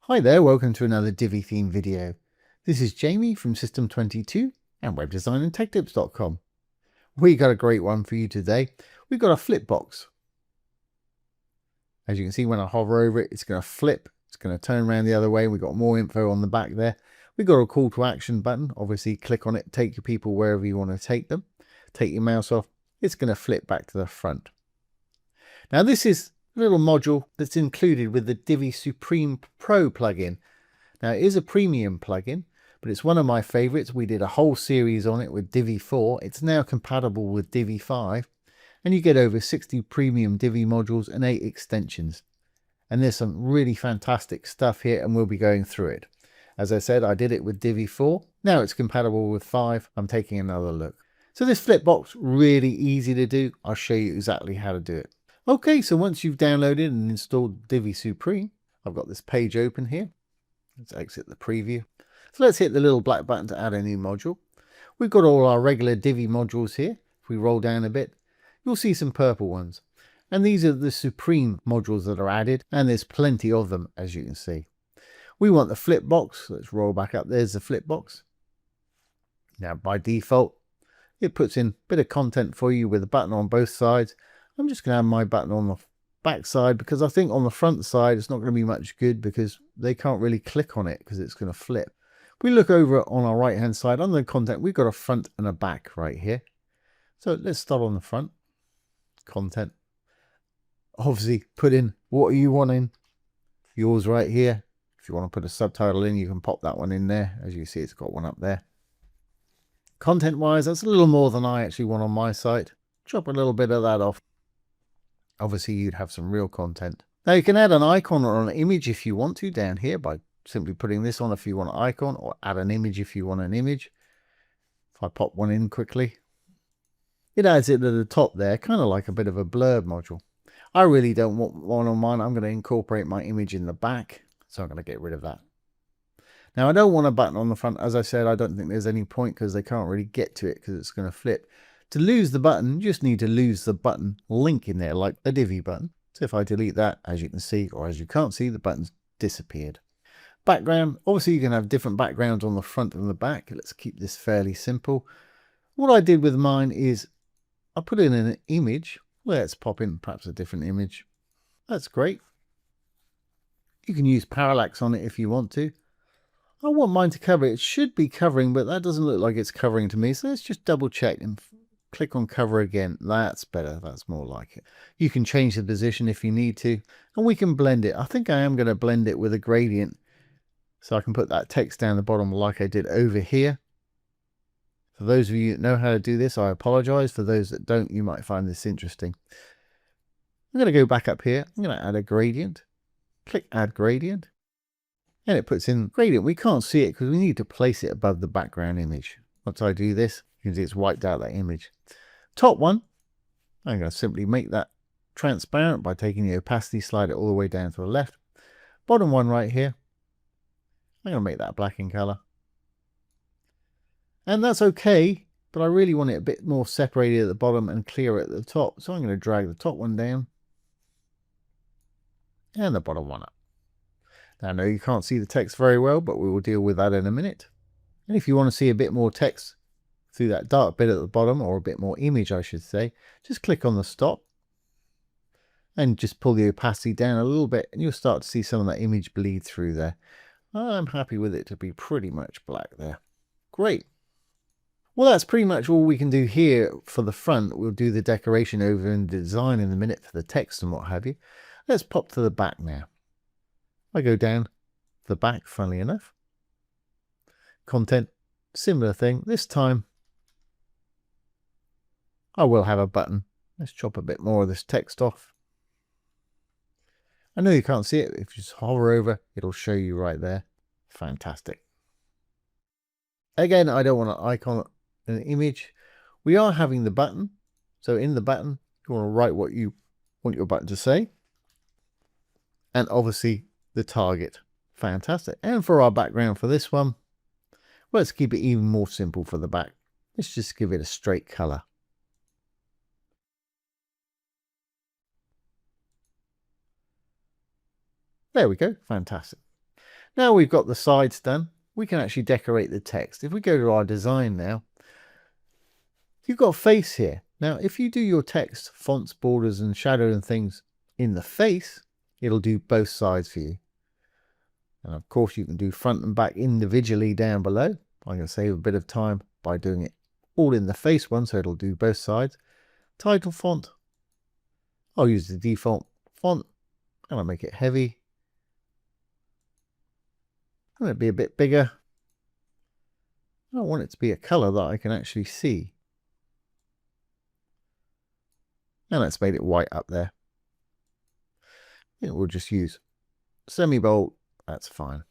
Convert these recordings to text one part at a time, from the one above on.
Hi there, welcome to another Divi theme video. This is Jamie from System22 and webdesignandtechtips.com. We got a great one for you today. We've got a flip box. As you can see, when I hover over it, it's going to flip. It's going to turn around the other way. We've got more info on the back there. We've got a call to action button. Obviously, click on it, take your people wherever you want to take them. Take your mouse off. It's going to flip back to the front. Now, this is a little module that's included with the Divi Supreme Pro plugin. Now, it is a premium plugin, but it's one of my favorites. We did a whole series on it with Divi 4. It's now compatible with Divi 5, and you get over 60 premium Divi modules and 8 extensions. And there's some really fantastic stuff here, and we'll be going through it. As I said, I did it with Divi 4. Now it's compatible with 5. I'm taking another look. So this flip box, really easy to do. I'll show you exactly how to do it. Okay, so once you've downloaded and installed Divi Supreme, I've got this page open here. Let's exit the preview. So let's hit the little black button to add a new module. We've got all our regular Divi modules here. If we roll down a bit, you'll see some purple ones. And these are the Supreme modules that are added, and there's plenty of them, as you can see. We want the flip box. Let's roll back up. There's the flip box. Now, by default, it puts in a bit of content for you with a button on both sides. I'm just going to have my button on the back side because I think on the front side it's not going to be much good because they can't really click on it because it's going to flip. If we look over on our right hand side under the content, we've got a front and a back right here. So let's start on the front. Content. Obviously put in what are you wanting. Yours right here. If you want to put a subtitle in, you can pop that one in there. As you see, it's got one up there. Content wise, that's a little more than I actually want on my site. Chop a little bit of that off. Obviously, you'd have some real content. Now, you can add an icon or an image if you want to down here by simply putting this on if you want an icon, or add an image if you want an image. If I pop one in quickly, it adds it at the top there, kind of like a bit of a blurb module. I really don't want one on mine. I'm going to incorporate my image in the back, so I'm going to get rid of that. Now, I don't want a button on the front. As I said, I don't think there's any point because they can't really get to it because it's going to flip. To lose the button, you just need to lose the button link in there, like the Divi button. So if I delete that, as you can see, or as you can't see, the button's disappeared. Background, obviously you can have different backgrounds on the front and the back. Let's keep this fairly simple. What I did with mine is I put in an image. Let's pop in perhaps a different image. That's great. You can use parallax on it if you want to. I want mine to cover. It should be covering, but that doesn't look like it's covering to me. So let's just double check and click on cover again. That's better. That's more like it. You can change the position if you need to, and we can blend it. I think I am going to blend it with a gradient, so I can put that text down the bottom like I did over here. For those of you that know how to do this, I apologize. For those that don't, you might find this interesting. I'm going to go back up here. I'm going to add a gradient. Click add gradient, and it puts in gradient. We can't see it because we need to place it above the background image. Once I do this, you can see it's wiped out that image. Top one, I'm going to simply make that transparent by taking the opacity, slide it all the way down to the left. Bottom one right here, I'm going to make that black in color. And that's okay, but I really want it a bit more separated at the bottom and clear at the top. So I'm going to drag the top one down and the bottom one up. Now, I know you can't see the text very well, but we will deal with that in a minute. And if you want to see a bit more text through that dark bit at the bottom, or a bit more image, I should say, just click on the stop and just pull the opacity down a little bit, and you'll start to see some of that image bleed through there. I'm happy with it to be pretty much black there. Great. Well, that's pretty much all we can do here for the front. We'll do the decoration over in the design in a minute for the text and what have you. Let's pop to the back now. I go down the back, funnily enough. Content, similar thing. This time, I will have a button. Let's chop a bit more of this text off. I know you can't see it. If you just hover over, it'll show you right there. Fantastic. Again, I don't want an icon, an image. We are having the button. So in the button, you want to write what you want your button to say. And obviously the target. Fantastic. And for our background for this one, well, let's keep it even more simple for the back. Let's just give it a straight color. There we go. Fantastic. Now we've got the sides done, we can actually decorate the text. If we go to our design now, you've got a face here. Now, if you do your text, fonts, borders, and shadow and things in the face, it'll do both sides for you. And of course, you can do front and back individually down below. I'm going to save a bit of time by doing it all in the face one, so it'll do both sides. Title font, I'll use the default font, and I'll make it heavy. And it'll be a bit bigger. I want it to be a color that I can actually see. And let's make it white up there. We'll just use semi-bold, that's fine.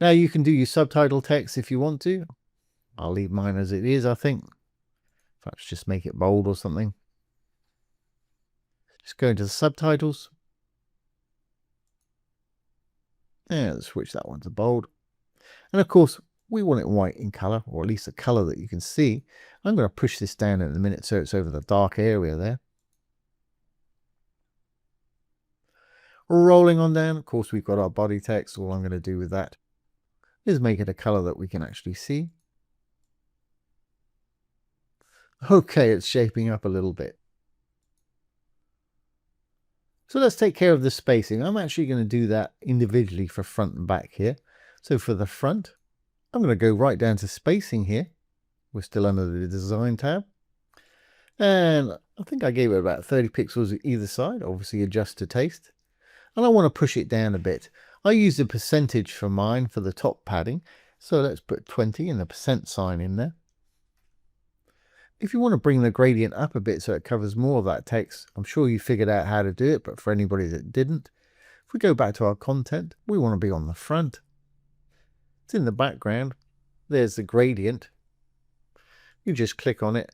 Now you can do your subtitle text if you want to. I'll leave mine as it is, I think. Perhaps just make it bold or something. Just go into the subtitles. And switch that one to bold. And of course, we want it white in color, or at least a color that you can see. I'm going to push this down in a minute so it's over the dark area there. Rolling on down, of course, we've got our body text. All I'm going to do with that is make it a color that we can actually see. Okay, it's shaping up a little bit. So let's take care of the spacing. I'm actually going to do that individually for front and back here. So for the front, I'm going to go right down to spacing here. We're still under the design tab. And I think I gave it about 30 pixels either side, obviously adjust to taste. And I want to push it down a bit. I use the percentage for mine for the top padding. So let's put 20 and the percent sign in there. If you want to bring the gradient up a bit so it covers more of that text, I'm sure you figured out how to do it, but for anybody that didn't, if we go back to our content, we want to be on the front. It's in the background. There's the gradient. You just click on it.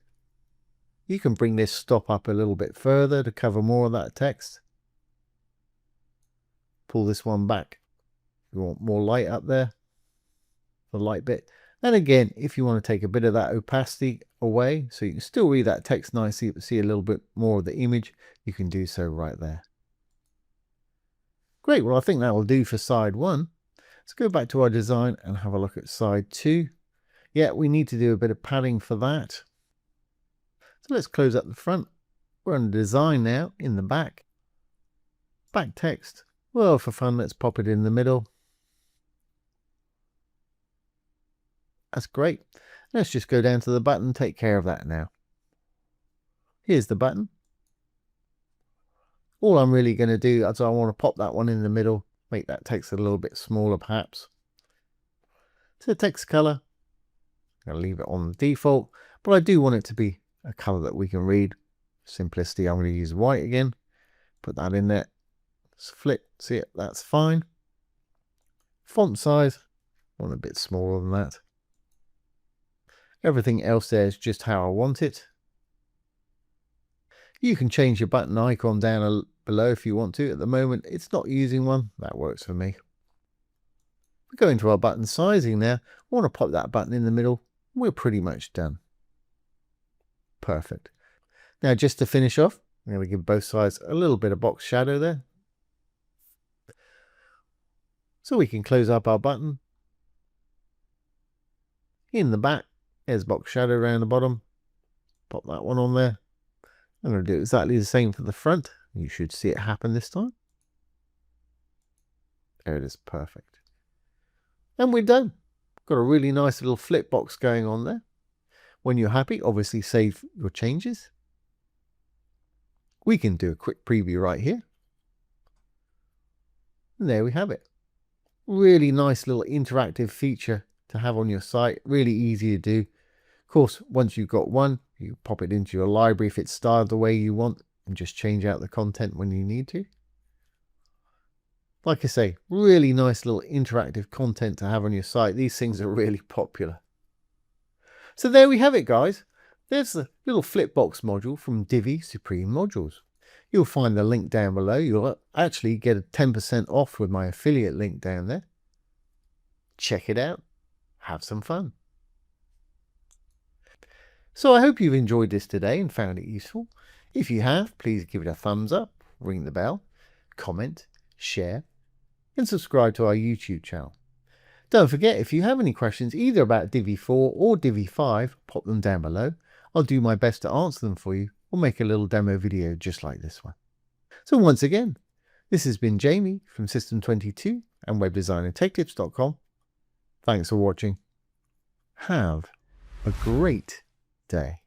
You can bring this stop up a little bit further to cover more of that text. Pull this one back. You want more light up there, the light bit. And again, if you want to take a bit of that opacity away, so you can still read that text nicely, but see a little bit more of the image, you can do so right there. Great, well, I think that will do for side one. Let's go back to our design and have a look at side two. Yeah, we need to do a bit of padding for that. So let's close up the front. We're on design now, in the back. Back text. Well, for fun, let's pop it in the middle. That's great. Let's just go down to the button, take care of that now. Here's the button. All I'm really going to do is I want to pop that one in the middle, make that text a little bit smaller perhaps. So text color, I'm going to leave it on the default, but I do want it to be a color that we can read. Simplicity, I'm going to use white again. Put that in there. Let's flip, see it, that's fine. Font size, I want a bit smaller than that. Everything else there is just how I want it. You can change your button icon down below if you want to. At the moment, it's not using one. That works for me. We go into our button sizing now. I want to pop that button in the middle. We're pretty much done. Perfect. Now, just to finish off, I'm going to give both sides a little bit of box shadow there. So we can close up our button. In the back, there's box shadow around the bottom. Pop that one on there. I'm going to do exactly the same for the front. You should see it happen this time. There it is, perfect. And we're done. Got a really nice little flip box going on there. When you're happy, obviously save your changes. We can do a quick preview right here. And there we have it. Really nice little interactive feature to have on your site. Really easy to do. Of course, once you've got one, you pop it into your library if it's styled the way you want and just change out the content when you need to. Like I say, really nice little interactive content to have on your site. These things are really popular. So there we have it, guys. There's the little Flipbox module from Divi Supreme Modules. You'll find the link down below. You'll actually get a 10% off with my affiliate link down there. Check it out. Have some fun. So I hope you've enjoyed this today and found it useful. If you have, please give it a thumbs up, ring the bell, comment, share. and subscribe to our YouTube channel. Don't forget, if you have any questions either about Divi 4 or Divi 5, pop them down below. I'll do my best to answer them for you or make a little demo video just like this one. So once again, this has been Jamie from System22 and webdesignandtechtips.com. Thanks for watching. Have a great day.